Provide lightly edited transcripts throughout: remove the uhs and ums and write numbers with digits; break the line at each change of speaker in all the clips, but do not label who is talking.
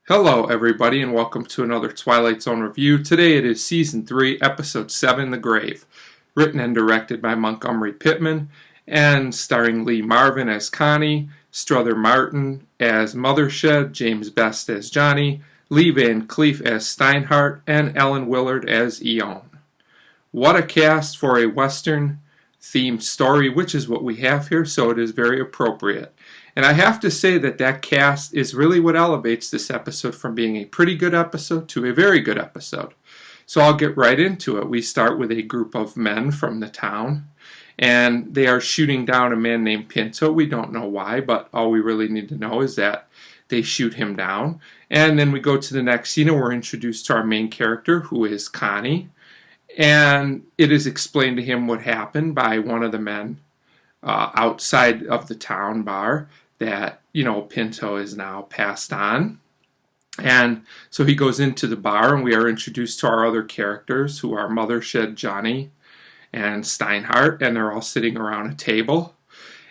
Hello, everybody, and welcome to another Twilight Zone review. Today it is Season 3, Episode 7, The Grave, written and directed by Montgomery Pittman, and starring Lee Marvin as Connie, Strother Martin as Mothershed, James Best as Johnny, Lee Van Cleef as Steinhardt, and Ellen Willard as Eon. What a cast for a Western-themed story, which is what we have here, so it is very appropriate. And I have to say that cast is really what elevates this episode from being a pretty good episode to a very good episode. So I'll get right into it. We start with a group of men from the town, and they are shooting down a man named Pinto. We don't know why, but all we really need to know is that they shoot him down. And then we go to the next scene, and we're introduced to our main character, who is Connie. And it is explained to him what happened by one of the men outside of the town bar, that, Pinto is now passed on. And so he goes into the bar, and we are introduced to our other characters, who are Mothershed, Johnny, and Steinhardt, and they're all sitting around a table.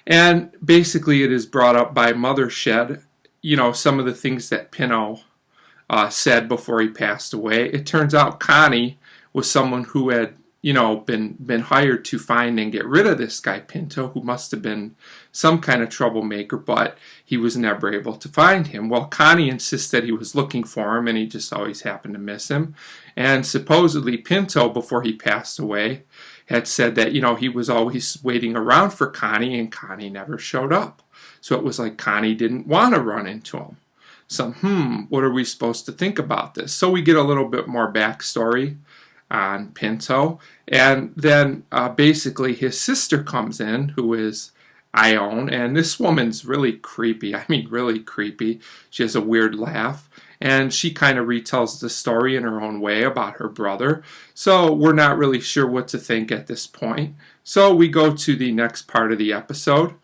And basically it is brought up by Mothershed, some of the things that Pinto said before he passed away. It turns out Connie was someone who had been hired to find and get rid of this guy Pinto, who must have been some kind of troublemaker, but he was never able to find him. Well, Connie insists that he was looking for him, and he just always happened to miss him. And supposedly Pinto, before he passed away, had said that, he was always waiting around for Connie, and Connie never showed up. So it was like Connie didn't want to run into him. So, what are we supposed to think about this? So we get a little bit more backstory on Pinto, and then basically his sister comes in, who is Ione, and this woman's really creepy. I mean, really creepy. She has a weird laugh, and she kind of retells the story in her own way about her brother. So we're not really sure what to think at this point. So we go to the next part of the episode,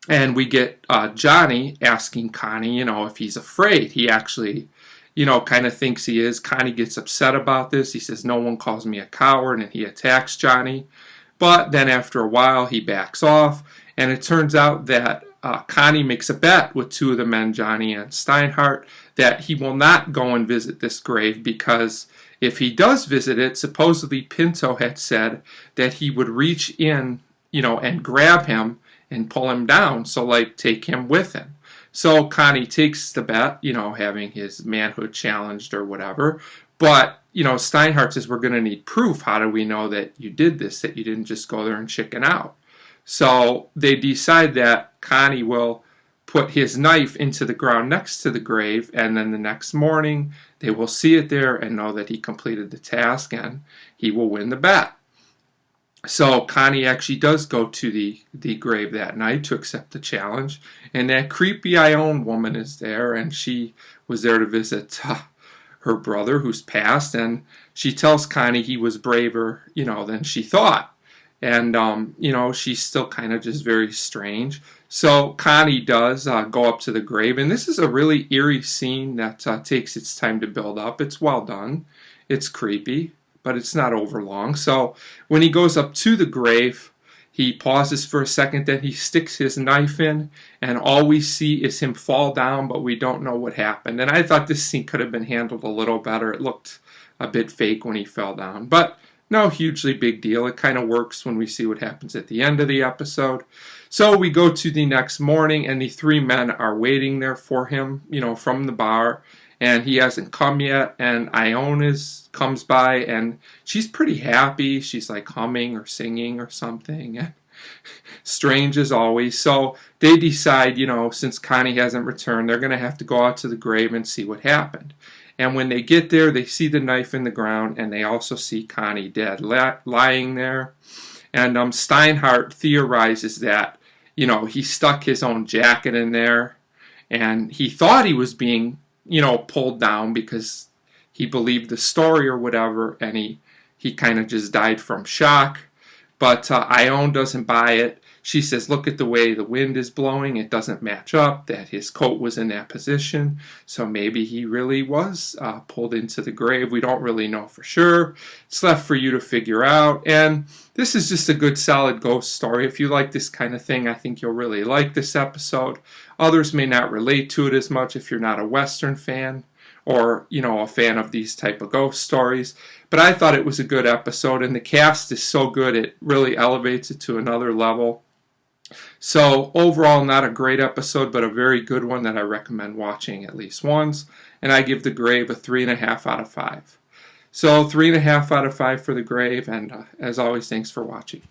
and we get Johnny asking Connie, if he's afraid. He actually kind of thinks he is. Connie gets upset about this. He says, "No one calls me a coward," and he attacks Johnny. But then after a while, he backs off, and it turns out that Connie makes a bet with two of the men, Johnny and Steinhardt, that he will not go and visit this grave, because if he does visit it, supposedly Pinto had said that he would reach in, and grab him and pull him down, so take him with him. So Connie takes the bet, having his manhood challenged or whatever. But, Steinhardt says, "We're going to need proof. How do we know that you did this, that you didn't just go there and chicken out?" So they decide that Connie will put his knife into the ground next to the grave, and then the next morning they will see it there and know that he completed the task, and he will win the bet. So Connie actually does go to the grave that night to accept the challenge, and that creepy Ione woman is there, and she was there to visit her brother who's passed, and she tells Connie he was braver, than she thought. And, she's still kind of just very strange. So Connie does go up to the grave, and this is a really eerie scene that takes its time to build up. It's well done. It's creepy, but it's not over long. So when he goes up to the grave, he pauses for a second, then he sticks his knife in, and all we see is him fall down, but we don't know what happened. And I thought this scene could have been handled a little better. It looked a bit fake when he fell down, but no hugely big deal. It kind of works when we see what happens at the end of the episode. So we go to the next morning, and the three men are waiting there for him, from the bar. And he hasn't come yet, and Ione comes by, and she's pretty happy. She's like humming or singing or something. And strange as always. So they decide, since Connie hasn't returned, they're going to have to go out to the grave and see what happened. And when they get there, they see the knife in the ground, and they also see Connie dead, lying there. And Steinhardt theorizes that, he stuck his own jacket in there, and he thought he was being pulled down because he believed the story or whatever, and he kind of just died from shock. But Ione doesn't buy it. she says, look at the way the wind is blowing. It doesn't match up, that his coat was in that position. So maybe he really was pulled into the grave. We don't really know for sure. It's left for you to figure out. And this is just a good, solid ghost story. If you like this kind of thing, I think you'll really like this episode. Others may not relate to it as much if you're not a Western fan or, a fan of these type of ghost stories. But I thought it was a good episode, and the cast is so good, it really elevates it to another level. So overall, not a great episode, but a very good one that I recommend watching at least once. And I give The Grave a 3.5 out of 5. So 3.5 out of 5 for The Grave, and as always, thanks for watching.